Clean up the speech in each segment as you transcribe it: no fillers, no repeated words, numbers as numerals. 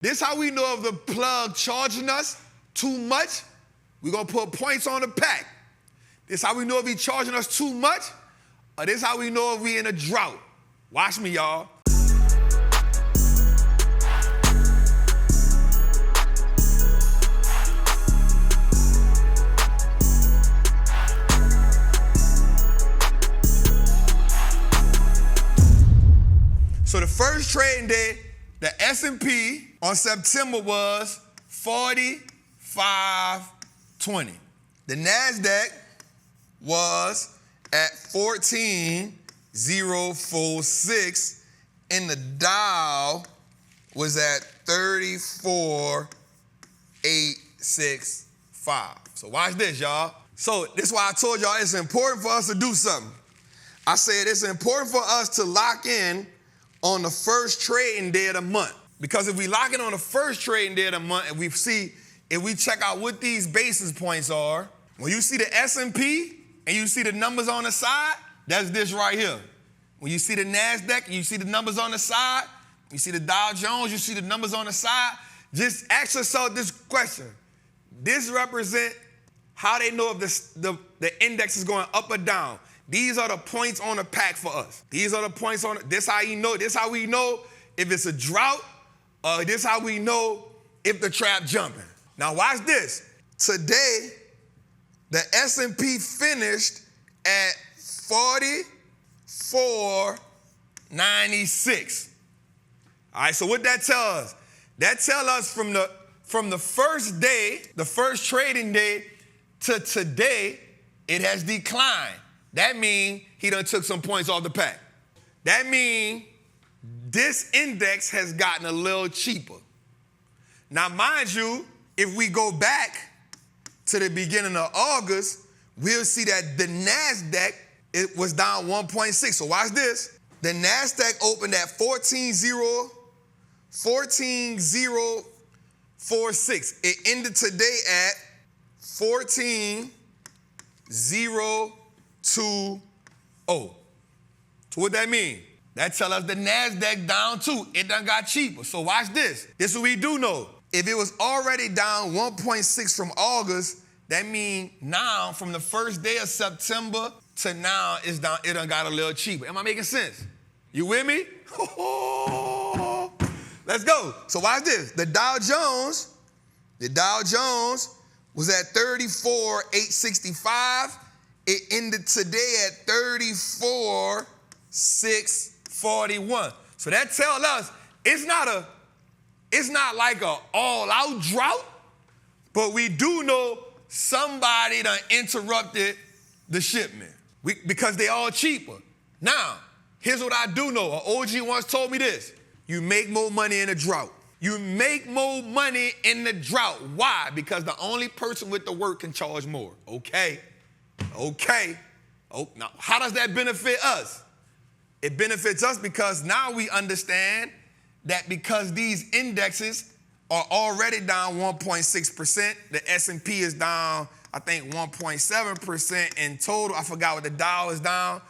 This how we know if the plug charging us too much, we're gonna put points on the pack. This how we know if he charging us too much, or this how we know if we in a drought. Watch me, y'all. So the first trading day, the S&P on September was 45.20. The NASDAQ was at 14,046, and the Dow was at 34,865. So watch this, y'all. So this is why I told y'all it's important for us to do something. I said it's important for us to lock in on the first trading day of the month. Because if we lock in on the first trading day of the month and if we check out what these basis points are, when you see the S&P and you see the numbers on the side, that's this right here. When you see the NASDAQ and you see the numbers on the side, you see the Dow Jones, you see the numbers on the side, just ask yourself this question. This represents how they know if the index is going up or down. These are the points on the pack for us. These are the points on it. This how you know. This how we know if it's a drought. This how we know if the trap jumping. Now watch this. Today, the S&P finished at 44.96. All right. So what that tells us? That tells us from the first day, the first trading day, to today, it has declined. That means he done took some points off the pack. That means this index has gotten a little cheaper. Now, mind you, if we go back to the beginning of August, we'll see that the NASDAQ, it was down 1.6. So watch this. The NASDAQ opened at 14,046. It ended today at 14,020. So what that mean? That tell us the NASDAQ down too. It done got cheaper. So watch this. This is what we do know. If it was already down 1.6 from August, that mean now from the first day of September to now it's down, it done got a little cheaper. Am I making sense? You with me? Let's go. So watch this. The Dow Jones was at 34,865. It ended today at 34,641. So that tells us it's not like an all-out drought, but we do know somebody done interrupted the shipment because they all cheaper. Now, here's what I do know. An OG once told me this. You make more money in a drought. You make more money in the drought. Why? Because the only person with the work can charge more. Okay. Oh, now how does that benefit us? It benefits us because now we understand that because these indexes are already down 1.6%, the S&P is down, I think, 1.7% in total. I forgot what the Dow is down.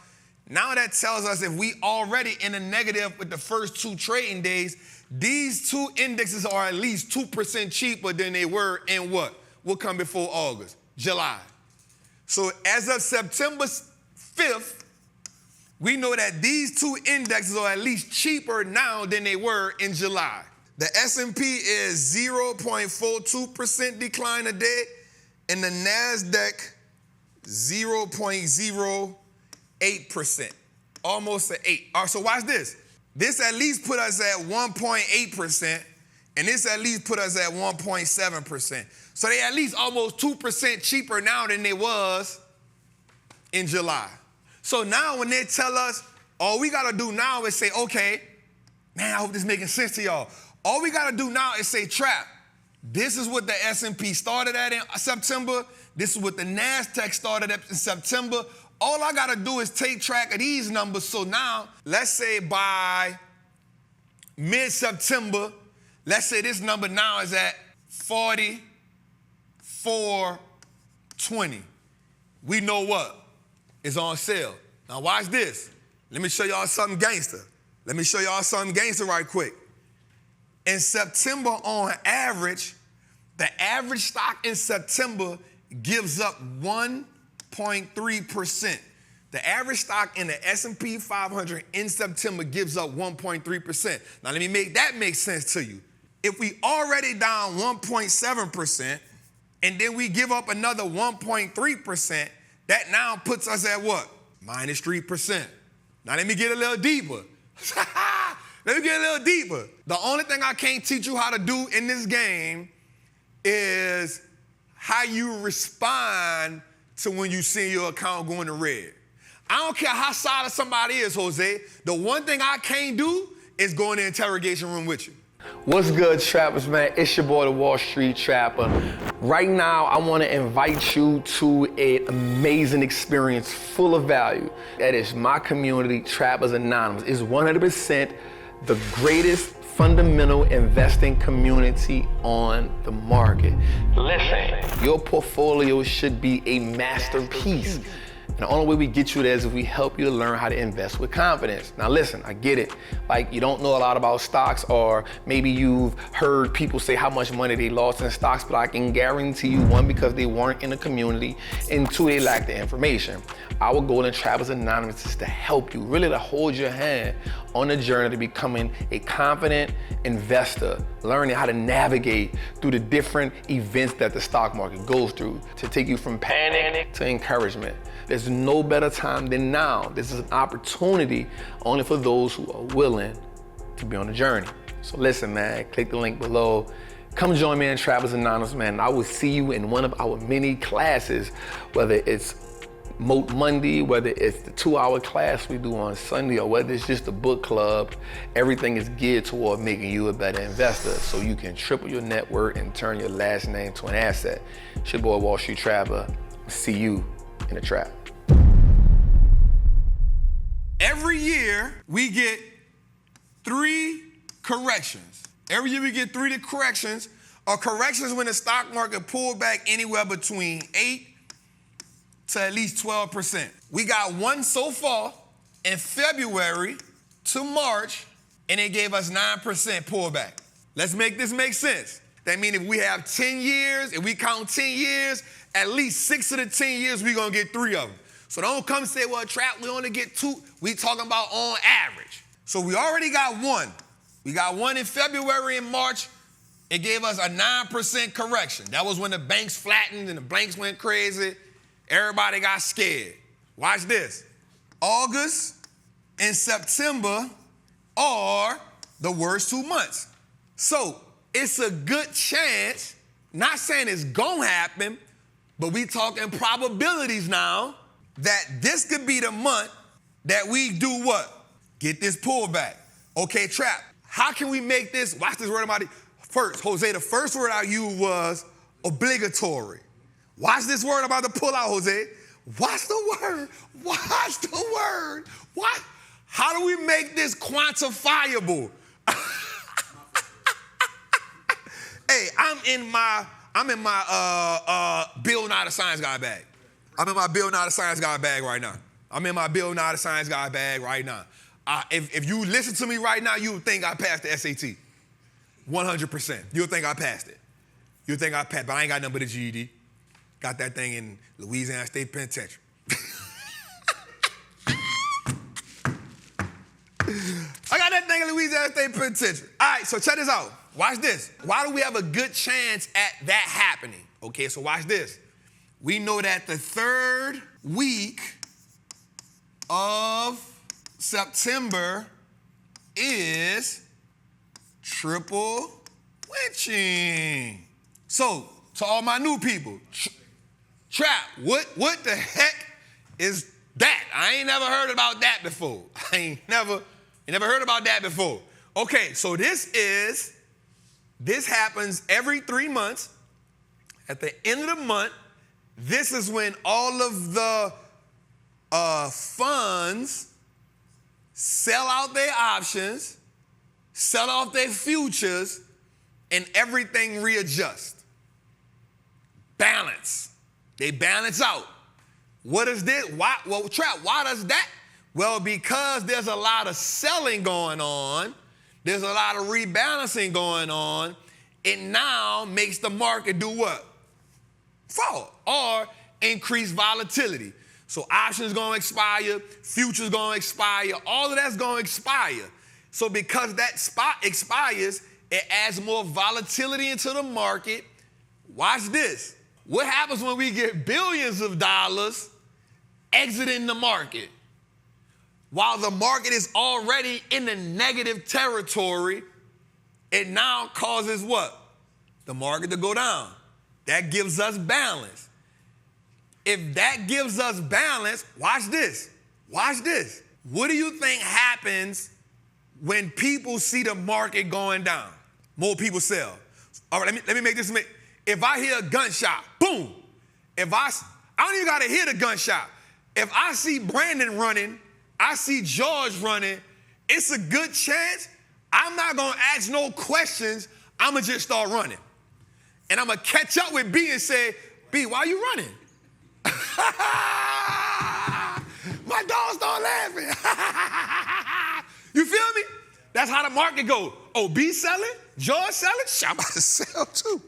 Now that tells us if we already in a negative with the first two trading days, these two indexes are at least 2% cheaper than they were in what? What come before August? July. So as of September 5th, we know that these two indexes are at least cheaper now than they were in July. The S&P is 0.42% decline a day, and the NASDAQ 0.08%, almost an 8. All right, so watch this. This at least put us at 1.8%, and this at least put us at 1.7%. So they at least almost 2% cheaper now than they was in July. So now when they tell us, all we got to do now is say, okay, man, I hope this is making sense to y'all. All we got to do now is say, Trap, this is what the S&P started at in September. This is what the NASDAQ started at in September. All I got to do is take track of these numbers. So now, let's say by mid-September, let's say this number now is at 44.20. We know what is on sale. Now watch this. Let me show y'all something gangster. Right quick. In September, on average, the average stock in September gives up 1.3%. The average stock in the S&P 500 in September gives up 1.3%. Now, let me make that make sense to you. If we already down 1.7%, and then we give up another 1.3%, that now puts us at what? Minus 3%. Now, let me get a little deeper. Let me get a little deeper. The only thing I can't teach you how to do in this game is how you respond to when you see your account going to red. I don't care how solid somebody is, Jose. The one thing I can't do is go in the interrogation room with you. What's good, trappers, man? It's your boy, the Wall Street Trapper. Right now, I want to invite you to an amazing experience full of value. That is my community, Trappers Anonymous. It's 100% the greatest fundamental investing community on the market. Listen, your portfolio should be a masterpiece. And the only way we get you there is if we help you to learn how to invest with confidence. Now listen, I get it. Like, you don't know a lot about stocks, or maybe you've heard people say how much money they lost in stocks, but I can guarantee you, one, because they weren't in the community, and two, they lack the information. Our goal in Trappers Anonymous is to help you, really to hold your hand on the journey to becoming a confident investor, learning how to navigate through the different events that the stock market goes through, to take you from panic to encouragement. There's no better time than now. This is an opportunity only for those who are willing to be on the journey. So listen, man, click the link below. Come join me in Trappers Anonymous, man. I will see you in one of our many classes, whether it's Moat Monday, whether it's the 2-hour class we do on Sunday, or whether it's just a book club. Everything is geared toward making you a better investor so you can triple your net worth and turn your last name to an asset. It's your boy, Wall Street Trapper. See you in the trap. Every year, we get 3 corrections. Every year we get 3 corrections. A correction is when the stock market pulled back anywhere between 8 to at least 12%. We got one so far in February to March, and it gave us 9% pullback. Let's make this make sense. That means if we have 10 years, if we count 10 years, at least 6 of the 10 years, we're gonna get 3 of them. So don't come say, well, Trap, we only get 2. We talking about on average. So we already got 1. We got 1 in February and March. It gave us a 9% correction. That was when the banks flattened and the banks went crazy. Everybody got scared. Watch this. August and September are the worst 2 months. So it's a good chance, not saying it's gonna happen, but we talking probabilities now, that this could be the month that we do what? Get this pullback. Okay, Trap, how can we make this? Watch this word about it. First, Jose, the first word I used was obligatory. Watch this word I'm about to pull out, Jose. Watch the word. Watch the word. What? How do we make this quantifiable? Hey, I'm in my Bill Nye the Science Guy bag. I'm in my Bill Nye the Science Guy bag right now. If you listen to me right now, you would think I passed the SAT. 100%. You'll think I passed it. You'll think I passed, but I ain't got nothing but a GED. Got that thing in Louisiana State Penitentiary. I got that thing in Louisiana State Penitentiary. All right, so check this out. Watch this. Why do we have a good chance at that happening? Okay, so watch this. We know that the 3rd week of September is triple witching. So, to all my new people, Trap, what the heck is that? I ain't never heard about that before. I ain't never heard about that before. Okay, so this happens every 3 months. At the end of the month, this is when all of the funds sell out their options, sell off their futures, and everything readjusts. Balance. They balance out. What is this? Why? Well, Trap, why does that? Well, because there's a lot of selling going on, There's a lot of rebalancing going on. It now makes the market do what? Fall or increase volatility. So options going to expire, futures going to expire, all of that's going to expire. So because that spot expires, it adds more volatility into the market. Watch this. What happens when we get billions of dollars exiting the market? While the market is already in the negative territory, it now causes what? The market to go down. That gives us balance. If that gives us balance, watch this. Watch this. What do you think happens when people see the market going down? More people sell. All right, let me make this. If I hear a gunshot, boom. I don't even got to hear the gunshot. If I see Brandon running, I see George running, it's a good chance I'm not going to ask no questions. I'm going to just start running. And I'm going to catch up with B and say, B, why you running? My dog start laughing. You feel me? That's how the market goes. Oh, B selling? George selling? I'm about to sell too.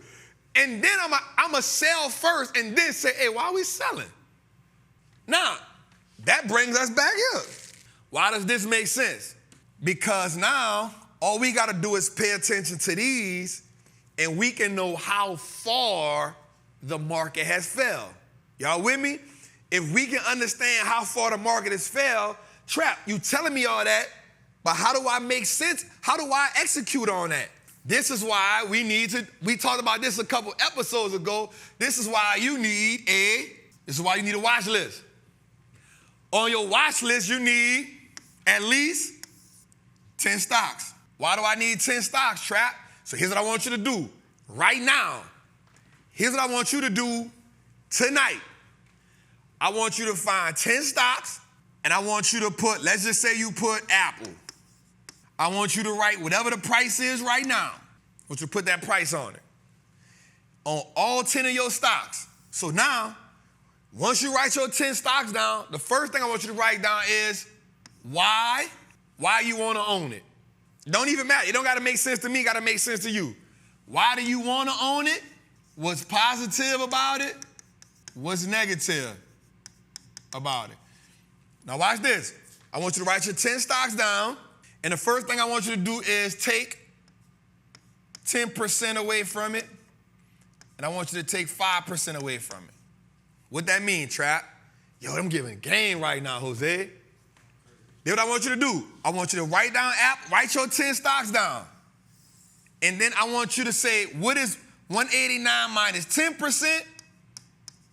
And then I'm going to sell first and then say, hey, why are we selling? Now, that brings us back here. Why does this make sense? Because now all we got to do is pay attention to these and we can know how far the market has fell. Y'all with me? If we can understand how far the market has fell, Trap, you telling me all that, but how do I make sense? How do I execute on that? This is why we talked about this a couple episodes ago. This is why you need a watch list. On your watch list, you need at least 10 stocks. Why do I need 10 stocks, Trap? So here's what I want you to do right now. Here's what I want you to do tonight. I want you to find 10 stocks, and I want you to put, let's just say you put Apple. I want you to write whatever the price is right now. I want you to put that price on it. On all 10 of your stocks. So now, once you write your 10 stocks down, the first thing I want you to write down is why you want to own it. Don't even matter. It don't got to make sense to me. It got to make sense to you. Why do you want to own it? What's positive about it? What's negative about it? Now watch this. I want you to write your 10 stocks down. And the first thing I want you to do is take 10% away from it. And I want you to take 5% away from it. What that mean, Trap? Yo, I'm giving game right now, Jose. Then what I want you to do, I want you to write your 10 stocks down. And then I want you to say, what is 189 minus 10%?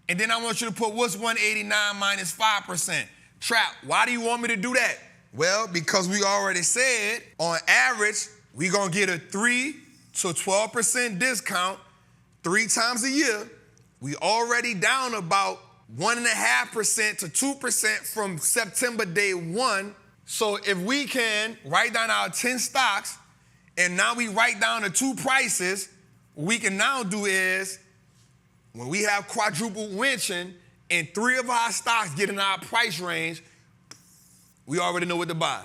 And then I want you to put what's 189 minus 5%. Trap, why do you want me to do that? Well, because we already said, on average, we're going to get a 3 to 12% discount 3 times a year. We already down about 1.5% to 2% from September day 1. So if we can write down our 10 stocks, and now we write down the 2 prices, what we can now do is, when we have quadruple winching and 3 of our stocks get in our price range, we already know what to buy.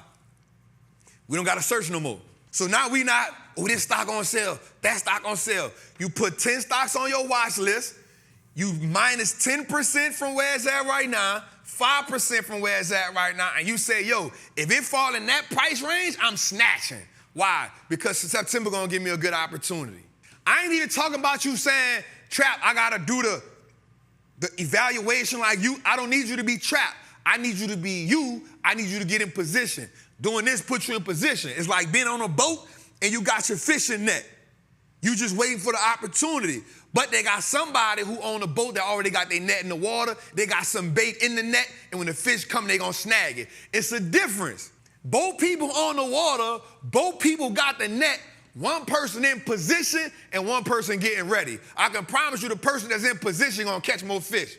We don't got to search no more. So now we not, this stock on sale, that stock on sale. You put 10 stocks on your watch list, you minus 10% from where it's at right now, 5% from where it's at right now, and you say, yo, if it fall in that price range, I'm snatching. Why? Because September gonna give me a good opportunity. I ain't even talking about you saying, Trap, I gotta do the evaluation like you. I don't need you to be Trap. I need you to be you. I need you to get in position. Doing this puts you in position. It's like being on a boat and you got your fishing net. You just waiting for the opportunity. But they got somebody who own a boat that already got their net in the water. They got some bait in the net, and when the fish come, they gonna snag it. It's a difference. Both people on the water, both people got the net, one person in position and one person getting ready. I can promise you the person that's in position gonna catch more fish.